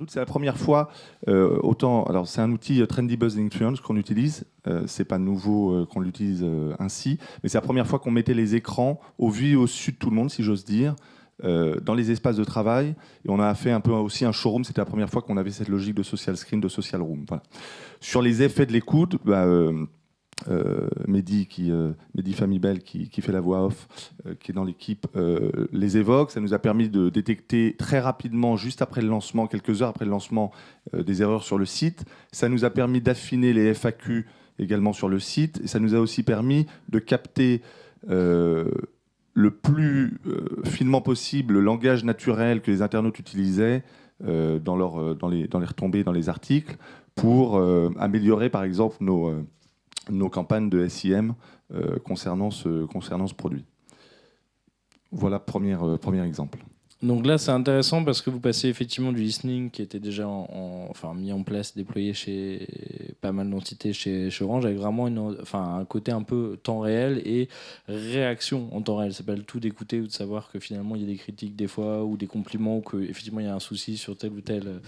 nous, c'est la première fois, autant, alors c'est un outil Trendy Buzz Influence qu'on utilise, c'est pas nouveau qu'on l'utilise ainsi, mais c'est la première fois qu'on mettait les écrans au vu et au su de tout le monde, si j'ose dire, dans les espaces de travail. Et on a fait un peu aussi un showroom, c'était la première fois qu'on avait cette logique de social screen, de social room. Voilà. Sur les effets de l'écoute, Mehdi Famibel qui fait la voix off, qui est dans l'équipe, les évoque. Ça nous a permis de détecter très rapidement, juste après le lancement, quelques heures après le lancement, des erreurs sur le site. Ça nous a permis d'affiner les FAQ également sur le site. Et ça nous a aussi permis de capter le plus finement possible le langage naturel que les internautes utilisaient dans les retombées, dans les articles, pour améliorer par exemple nos campagnes de SIM concernant ce produit. Voilà, premier exemple. Donc là, c'est intéressant parce que vous passez effectivement du listening qui était déjà mis en place, déployé chez pas mal d'entités chez Orange, avec vraiment un côté un peu temps réel et réaction en temps réel. C'est pas le tout d'écouter ou de savoir que finalement il y a des critiques des fois ou des compliments ou qu'effectivement il y a un souci sur tel ou tel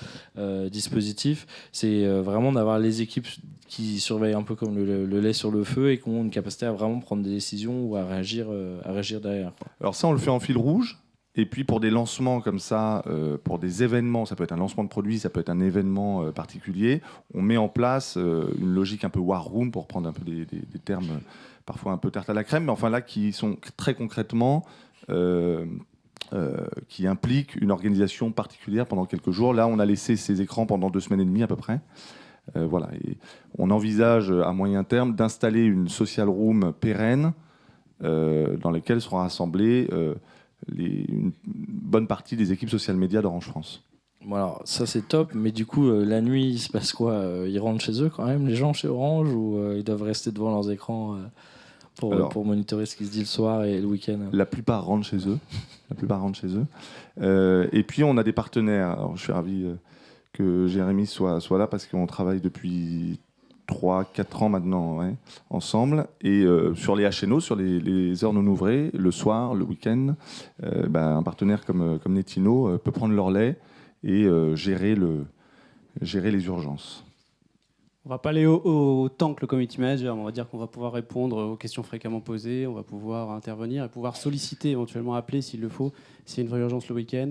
dispositif. C'est vraiment d'avoir les équipes qui surveillent un peu comme le lait sur le feu et qui ont une capacité à vraiment prendre des décisions ou à réagir derrière, quoi. Alors ça, on le fait en fil rouge. Et puis pour des lancements comme ça, pour des événements, ça peut être un lancement de produit, ça peut être un événement particulier, on met en place une logique un peu war room, pour prendre un peu des termes parfois un peu tarte à la crème, mais enfin là qui sont très concrètement, qui impliquent une organisation particulière pendant quelques jours. Là, on a laissé ces écrans pendant 2 semaines et demie à peu près. Voilà. Et on envisage à moyen terme d'installer une social room pérenne dans laquelle seront rassemblés une bonne partie des équipes social média d'Orange France. Bon alors, ça c'est top, mais du coup, la nuit, il se passe quoi? Ils rentrent chez eux quand même, les gens chez Orange, ou ils doivent rester devant leurs écrans pour monitorer ce qui se dit le soir et le week-end? La plupart rentrent chez eux. Et puis, on a des partenaires. Alors, je suis ravi que Jérémy soit là parce qu'on travaille depuis 3-4 ans maintenant ensemble. Et sur les HNO, sur les heures non ouvrées, le soir, le week-end, un partenaire comme Netino peut prendre leur lait et gérer les urgences. On va pas aller autant que le community manager, mais on va dire qu'on va pouvoir répondre aux questions fréquemment posées, on va pouvoir intervenir et pouvoir solliciter, éventuellement appeler s'il le faut, s'il y a une vraie urgence le week-end.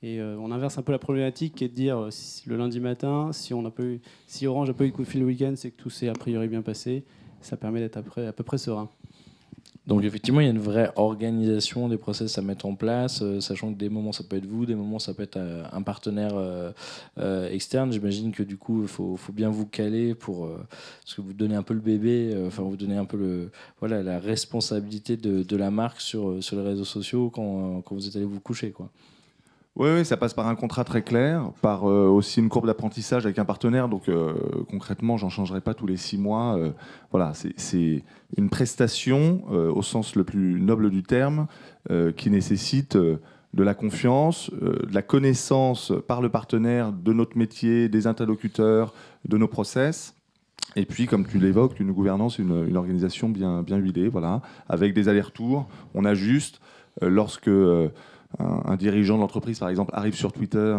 Et on inverse un peu la problématique qui est de dire le lundi matin, si Orange n'a pas eu de coup de fil le week-end, c'est que tout s'est a priori bien passé. Ça permet d'être à peu près serein. Donc effectivement, il y a une vraie organisation des process à mettre en place, sachant que des moments ça peut être vous, des moments ça peut être un partenaire externe. J'imagine que du coup, il faut bien vous caler parce que vous donnez un peu le bébé, vous donnez un peu la responsabilité de la marque sur les réseaux sociaux quand vous êtes allé vous coucher, quoi. Oui, ça passe par un contrat très clair, par aussi une courbe d'apprentissage avec un partenaire. Donc concrètement, j'en changerai pas tous les 6 mois. Voilà, c'est une prestation au sens le plus noble du terme qui nécessite de la confiance, de la connaissance par le partenaire de notre métier, des interlocuteurs, de nos process. Et puis, comme tu l'évoques, une gouvernance, une organisation bien huilée, voilà, avec des allers-retours. On ajuste lorsque un dirigeant de l'entreprise, par exemple, arrive sur Twitter,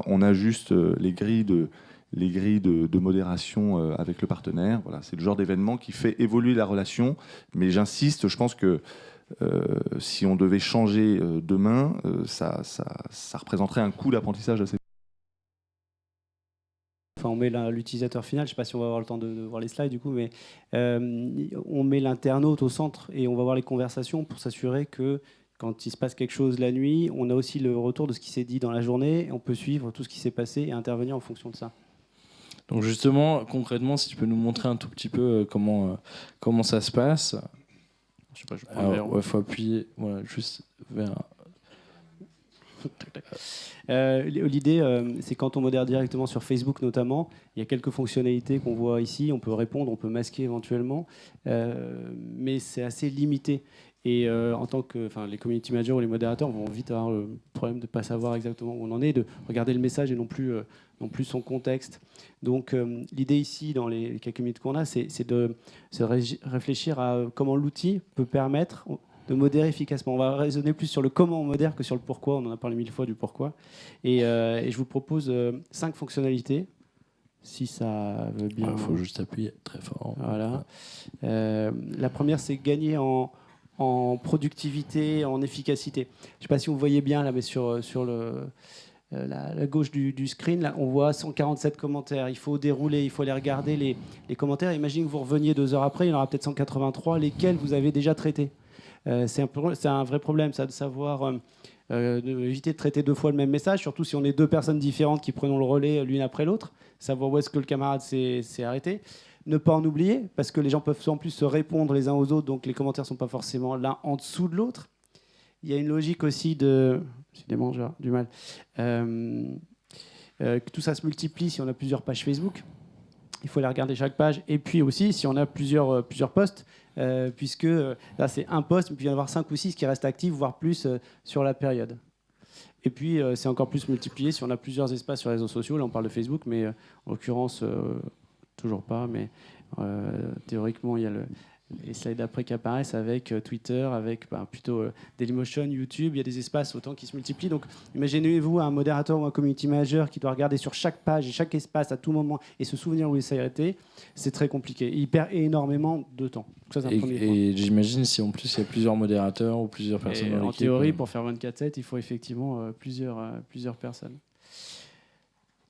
on ajuste les grilles de modération avec le partenaire. Voilà, c'est le genre d'événement qui fait évoluer la relation. Mais j'insiste, je pense que si on devait changer demain, ça représenterait un coût d'apprentissage assez. On met l'utilisateur final, je ne sais pas si on va avoir le temps de voir les slides du coup, mais on met l'internaute au centre et on va voir les conversations pour s'assurer que quand il se passe quelque chose la nuit, on a aussi le retour de ce qui s'est dit dans la journée, on peut suivre tout ce qui s'est passé et intervenir en fonction de ça. Donc justement, concrètement, si tu peux nous montrer un tout petit peu comment ça se passe. Je sais pas, je prends le verre. Faut appuyer juste vers... L'idée, c'est quand on modère directement sur Facebook notamment, il y a quelques fonctionnalités qu'on voit ici, on peut répondre, on peut masquer éventuellement, mais c'est assez limité. Et en tant que, les community managers ou les modérateurs vont vite avoir le problème de ne pas savoir exactement où on en est, de regarder le message et non plus son contexte. Donc l'idée ici, dans les quelques minutes qu'on a, c'est de réfléchir à comment l'outil peut permettre de modérer efficacement. On va raisonner plus sur le comment on modère que sur le pourquoi. On en a parlé 1000 fois du pourquoi. Et je vous propose 5 fonctionnalités, si ça veut bien. Il faut juste appuyer très fort. Voilà. La première, c'est gagner en productivité, en efficacité. Je ne sais pas si vous voyez bien, là, mais sur la gauche du screen, là, on voit 147 commentaires. Il faut dérouler, il faut aller regarder les commentaires. Imaginez que vous reveniez 2 heures après, il y en aura peut-être 183, lesquels vous avez déjà traités. C'est un vrai problème, ça, de savoir éviter de traiter 2 fois le même message, surtout si on est 2 personnes différentes qui prenons le relais l'une après l'autre, savoir où est-ce que le camarade s'est arrêté. Ne pas en oublier, parce que les gens peuvent en plus se répondre les uns aux autres, donc les commentaires ne sont pas forcément l'un en dessous de l'autre. Il y a une logique aussi de... Décidément, j'ai du mal. Que tout ça se multiplie si on a plusieurs pages Facebook. Il faut aller regarder chaque page. Et puis aussi, si on a plusieurs posts, puisque là, c'est un post, mais puis il va y en avoir 5 ou 6 qui restent actifs, voire plus sur la période. Et puis, c'est encore plus multiplié si on a plusieurs espaces sur les réseaux sociaux. Là, on parle de Facebook, mais en l'occurrence, toujours pas. Mais théoriquement, il y a les slides d'après qui apparaissent avec Twitter, avec plutôt Dailymotion, YouTube. Il y a des espaces autant qui se multiplient. Donc, imaginez-vous un modérateur ou un community manager qui doit regarder sur chaque page et chaque espace à tout moment et se souvenir où il s'est arrêté. C'est très compliqué. Il perd énormément de temps. Ça, c'est un premier point. Et j'imagine si en plus il y a plusieurs modérateurs ou plusieurs personnes dans l'équipe. En théorie, pour faire 24/7, il faut effectivement plusieurs personnes.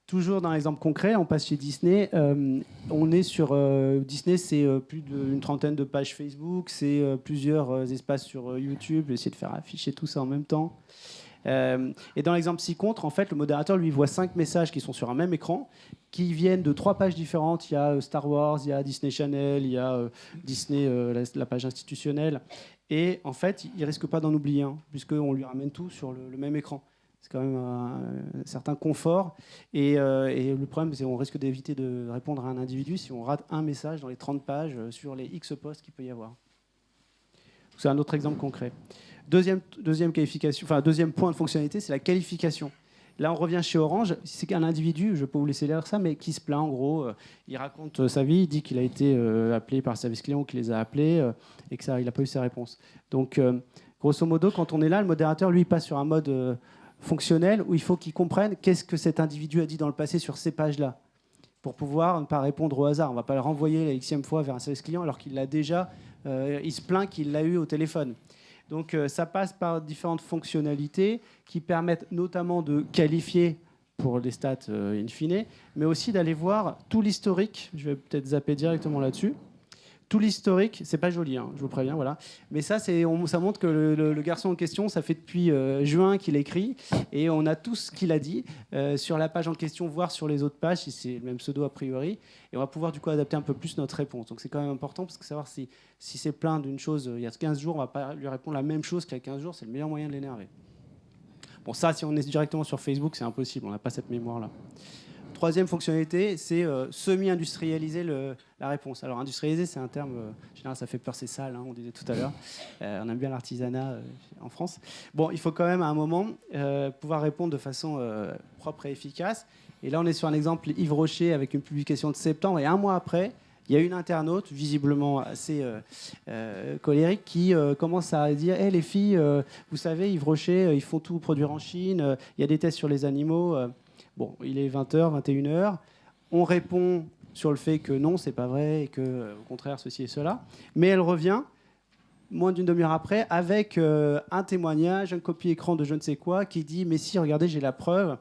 Toujours dans l'exemple concret, on passe chez Disney. On est sur Disney, c'est plus d'une trentaine de pages Facebook, c'est plusieurs espaces sur YouTube. Essayer de faire afficher tout ça en même temps. Et dans l'exemple ci-contre, en fait, le modérateur lui voit 5 messages qui sont sur un même écran, qui viennent de 3 pages différentes. Il y a Star Wars, il y a Disney Channel, il y a Disney, la page institutionnelle. Et en fait, il risque pas d'en oublier un, puisqu'on lui ramène tout sur le même écran. C'est quand même un certain confort. Et le problème, c'est qu'on risque d'éviter de répondre à un individu si on rate un message dans les 30 pages sur les X posts qu'il peut y avoir. C'est un autre exemple concret. Deuxième point de fonctionnalité, c'est la qualification. Là, on revient chez Orange. C'est qu'un individu, je ne vais pas vous laisser lire ça, mais qui se plaint en gros. Il raconte sa vie, il dit qu'il a été appelé par le service client ou qu'il les a appelés et qu'il n'a pas eu ses réponses. Donc, grosso modo, quand on est là, le modérateur, lui, il passe sur un mode fonctionnel où il faut qu'il comprenne qu'est-ce que cet individu a dit dans le passé sur ces pages-là pour pouvoir ne pas répondre au hasard. On ne va pas le renvoyer la xème fois vers un service client alors qu'il l'a déjà, il se plaint qu'il l'a eu au téléphone. Donc ça passe par différentes fonctionnalités qui permettent notamment de qualifier pour les stats in fine, mais aussi d'aller voir tout l'historique. Je vais peut-être zapper directement là-dessus. Tout l'historique, c'est pas joli, hein, je vous préviens, voilà. Mais ça, ça montre que le garçon en question, ça fait depuis juin qu'il écrit, et on a tout ce qu'il a dit sur la page en question, voire sur les autres pages, si c'est le même pseudo a priori, et on va pouvoir du coup adapter un peu plus notre réponse. Donc c'est quand même important, parce que savoir si c'est plein d'une chose il y a 15 jours, on va pas lui répondre la même chose qu'il y a 15 jours, c'est le meilleur moyen de l'énerver. Bon, ça, si on est directement sur Facebook, c'est impossible, on n'a pas cette mémoire-là. Troisième fonctionnalité, c'est semi-industrialiser la réponse. Alors, industrialiser, c'est un terme, en général, ça fait peur, c'est sale, hein, on disait tout à l'heure. On aime bien l'artisanat en France. Bon, il faut quand même, à un moment, pouvoir répondre de façon propre et efficace. Et là, on est sur un exemple Yves Rocher avec une publication de septembre. Et un mois après, il y a une internaute, visiblement assez colérique, qui commence à dire hey, les filles, vous savez, Yves Rocher, ils font tout produire en Chine, il y a des tests sur les animaux. Bon, il est 20h, 21h. On répond sur le fait que non, c'est pas vrai et que, au contraire, ceci et cela. Mais elle revient, moins d'une demi-heure après, avec un témoignage, un copie-écran de je ne sais quoi, qui dit mais si, regardez, j'ai la preuve.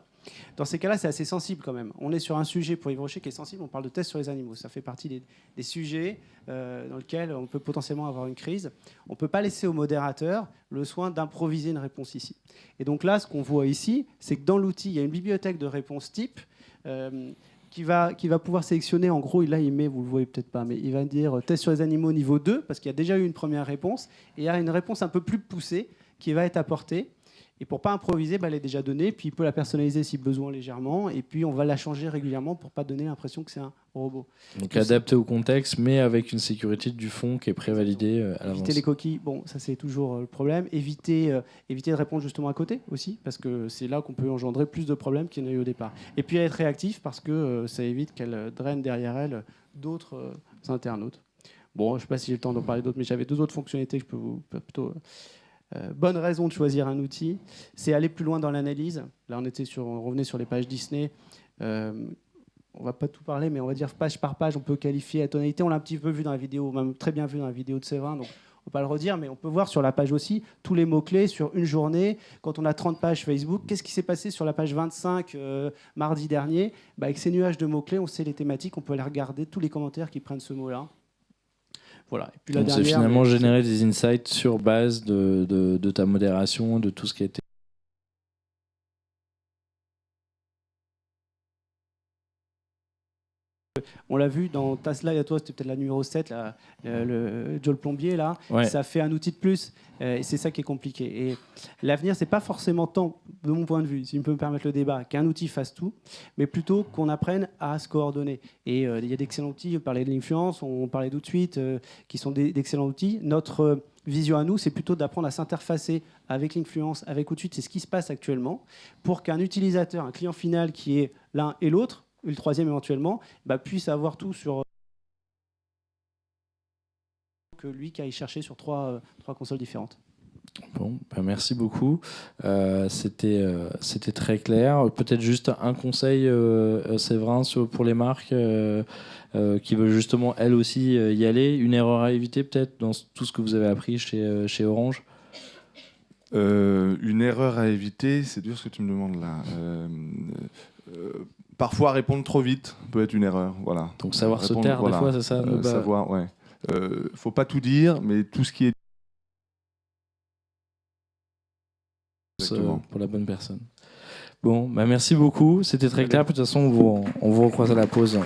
Dans ces cas-là, c'est assez sensible quand même. On est sur un sujet pour Yves Rocher qui est sensible. On parle de tests sur les animaux. Ça fait partie des sujets dans lesquels on peut potentiellement avoir une crise. On ne peut pas laisser au modérateur le soin d'improviser une réponse ici. Et donc là, ce qu'on voit ici, c'est que dans l'outil, il y a une bibliothèque de réponses type qui va pouvoir sélectionner. En gros, là, il met, vous ne le voyez peut-être pas, mais il va dire test sur les animaux niveau 2, parce qu'il y a déjà eu une première réponse. Et il y a une réponse un peu plus poussée qui va être apportée. Et pour ne pas improviser, elle est déjà donnée, puis il peut la personnaliser si besoin légèrement, et puis on va la changer régulièrement pour ne pas donner l'impression que c'est un robot. Donc adapté au contexte, mais avec une sécurité du fond qui est prévalidée à l'avance. Éviter les coquilles, bon, ça c'est toujours le problème. Éviter de répondre justement à côté aussi, parce que c'est là qu'on peut engendrer plus de problèmes qu'il n'y en a eu au départ. Et puis être réactif, parce que ça évite qu'elle draine derrière elle d'autres internautes. Bon, je ne sais pas si j'ai le temps d'en parler d'autres, mais j'avais 2 autres fonctionnalités que je peux vous plutôt. Bonne raison de choisir un outil, c'est aller plus loin dans l'analyse. Là, on revenait sur les pages Disney. On va pas tout parler, mais on va dire page par page, on peut qualifier la tonalité. On l'a un petit peu vu dans la vidéo, même très bien vu dans la vidéo de Séverin, donc on va pas le redire, mais on peut voir sur la page aussi tous les mots-clés sur une journée. Quand on a 30 pages Facebook, qu'est-ce qui s'est passé sur la page 25 mardi dernier? Avec ces nuages de mots-clés, on sait les thématiques, on peut aller regarder tous les commentaires qui prennent ce mot-là. Voilà. Et puis donc c'est finalement générer des insights sur base de ta modération, de tout ce qui a été. On l'a vu dans ta slide à toi, c'était peut-être la numéro 7, là, Joe le plombier, là. Ouais. Ça fait un outil de plus, et c'est ça qui est compliqué. Et l'avenir, c'est pas forcément tant, de mon point de vue, si je peux me permettre le débat, qu'un outil fasse tout, mais plutôt qu'on apprenne à se coordonner. Et il y a d'excellents outils, on parlait de l'influence, on parlait d'out suite, qui sont d'excellents outils. Notre vision à nous, c'est plutôt d'apprendre à s'interfacer avec l'influence, avec Outsuite, c'est ce qui se passe actuellement, pour qu'un utilisateur, un client final qui est l'un et l'autre, le troisième éventuellement, puisse avoir tout sur que lui qui aille chercher sur trois consoles différentes. Bon, merci beaucoup. C'était très clair. Peut-être juste un conseil, Séverin, pour les marques qui veulent justement elles aussi y aller. Une erreur à éviter peut-être dans tout ce que vous avez appris chez Orange. Une erreur à éviter, c'est dur ce que tu me demandes là. Parfois, répondre trop vite peut être une erreur. Voilà. Donc, savoir se taire, des fois, c'est ça savoir, ouais. Faut pas tout dire, mais tout ce qui est. Pour la bonne personne. Bon, merci beaucoup. C'était très clair. De toute façon, on vous recroise à la pause.